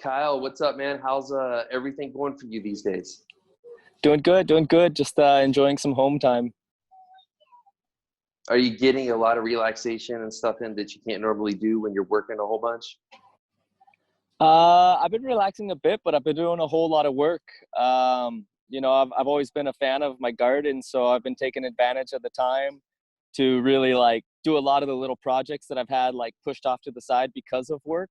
Kyle, what's up, man? How's everything going for you these days? Doing good, doing good. Just enjoying some home time. Are you getting a lot of relaxation and stuff in that you can't normally do when you're working a whole bunch? I've been relaxing a bit, but I've been doing a whole lot of work. I've always been a fan of my garden, so I've been taking advantage of the time to really like do a lot of the little projects that I've had like pushed off to the side because of work.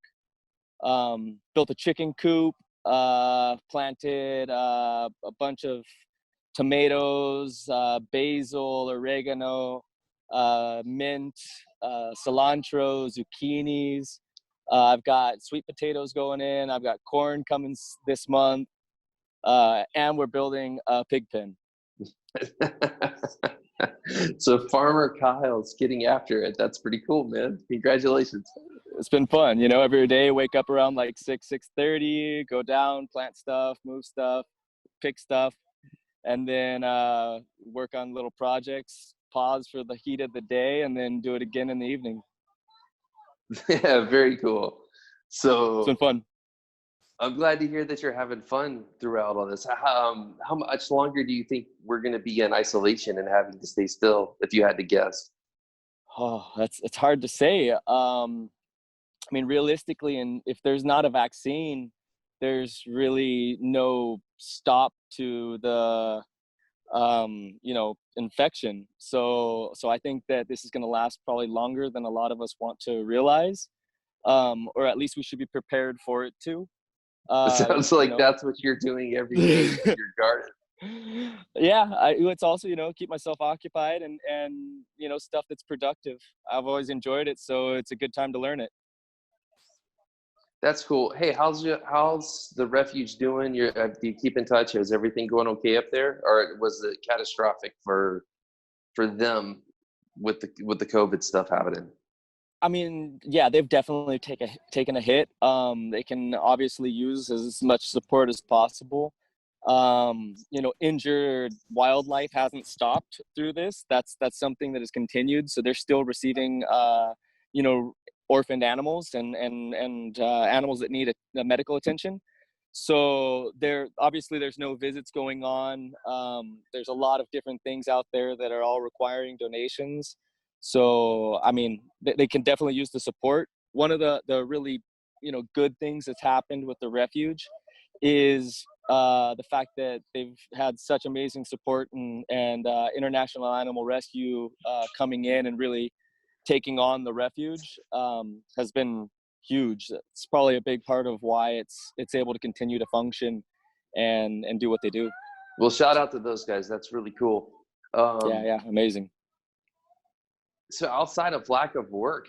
Built a chicken coop, planted a bunch of tomatoes, basil, oregano, mint, cilantro, zucchinis. I've got sweet potatoes going in. I've got corn coming this month, and we're building a pig pen. So Farmer Kyle's getting after it. That's pretty cool, man. Congratulations. It's been fun, every day, wake up around like 6:30, go down, plant stuff, move stuff, pick stuff, and then work on little projects, pause for the heat of the day, and then do it again in the evening. Yeah, very cool. It's been So fun. I'm glad to hear that you're having fun throughout all this. How much longer do you think we're going to be in isolation and having to stay still, if you had to guess? Oh, it's hard to say. I mean, realistically, and if there's not a vaccine, there's really no stop to the infection. So I think that this is going to last probably longer than a lot of us want to realize, or at least we should be prepared for it to. It sounds like You that's what you're doing every day in know, your garden. yeah, it's also keep myself occupied and stuff that's productive. I've always enjoyed it, so it's a good time to learn it. That's cool. Hey, how's the refuge doing? Do you keep in touch? Is everything going okay up there, or was it catastrophic for them with the COVID stuff happening? I mean, yeah, they've definitely taken a hit. They can obviously use as much support as possible. Injured wildlife hasn't stopped through this. That's something that has continued. So they're still receiving, you know, orphaned animals and animals that need a medical attention. So there's no visits going on. There's a lot of different things out there that are all requiring donations. So I mean, they can definitely use the support. One of the really good things that's happened with the refuge is the fact that they've had such amazing support and international animal rescue coming in and really taking on the refuge has been huge. It's probably a big part of why it's able to continue to function and do what they do. Well, shout out to those guys. That's really cool. Yeah, amazing. So outside of lack of work,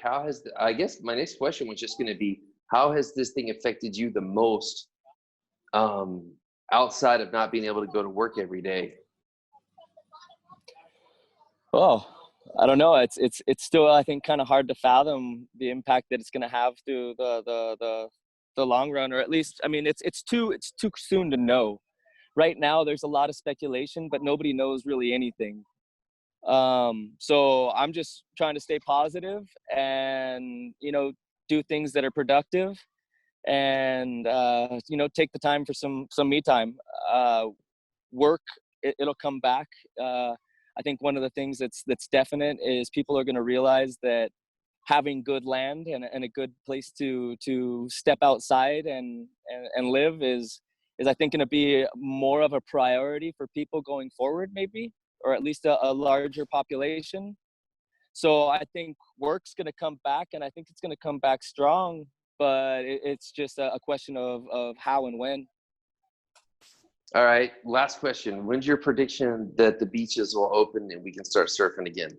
I guess my next question was just going to be, how has this thing affected you the most, outside of not being able to go to work every day? Oh, I don't know. It's still, I think, kind of hard to fathom the impact that it's going to have through the long run, or at least, I mean, it's too soon to know. Right now, there's a lot of speculation, but nobody knows really anything. So I'm just trying to stay positive and do things that are productive and take the time for some me time. Work, it'll come back. I think one of the things that's definite is people are going to realize that having good land and a good place to step outside and live is I think going to be more of a priority for people going forward, maybe, or at least a larger population. So I think work's going to come back, and I think it's going to come back strong, but it's just a question of how and when. All right, last question. When's your prediction that the beaches will open and we can start surfing again?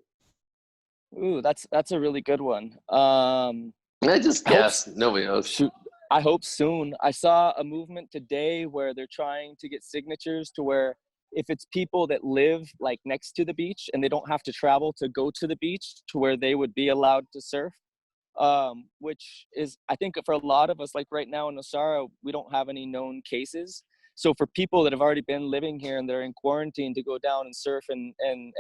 Ooh, that's a really good one. I just I hope guess. Nobody knows. shoot, I hope soon. I saw a movement today where they're trying to get signatures to where if it's people that live like next to the beach and they don't have to travel to go to the beach to where they would be allowed to surf, which is, I think, for a lot of us, like right now in Nosara, we don't have any known cases. So for people that have already been living here and they're in quarantine to go down and surf and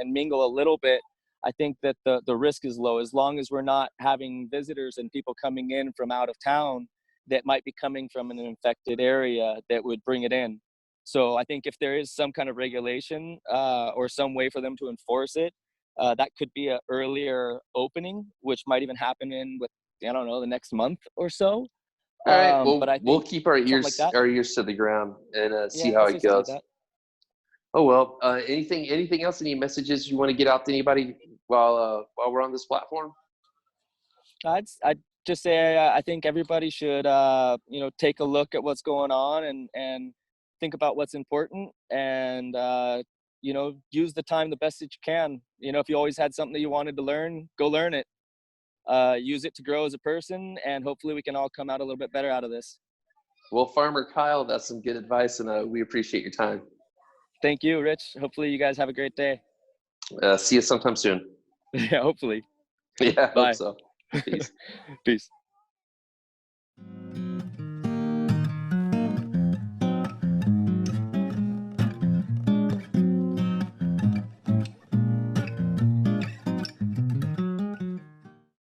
mingle a little bit, I think that the risk is low. As long as we're not having visitors and people coming in from out of town, that might be coming from an infected area that would bring it in. So I think if there is some kind of regulation or some way for them to enforce it, that could be an earlier opening, which might even happen I don't know, the next month or so. All right. But Well, I we'll think keep our something like ears that. to the ground and see Yeah, how I'll say it something like goes. that. Oh well. Anything else? Any messages you want to get out to anybody while we're on this platform? I'd just say I think everybody should take a look at what's going on and think about what's important and use the time the best that you can. If you always had something that you wanted to learn, go learn it. Use it to grow as a person, and hopefully we can all come out a little bit better out of this. Well, Farmer Kyle, that's some good advice, and we appreciate your time. Thank you, Rich. Hopefully you guys have a great day. See you sometime soon. Yeah, hopefully. Yeah, I hope Bye. so. Peace. Peace.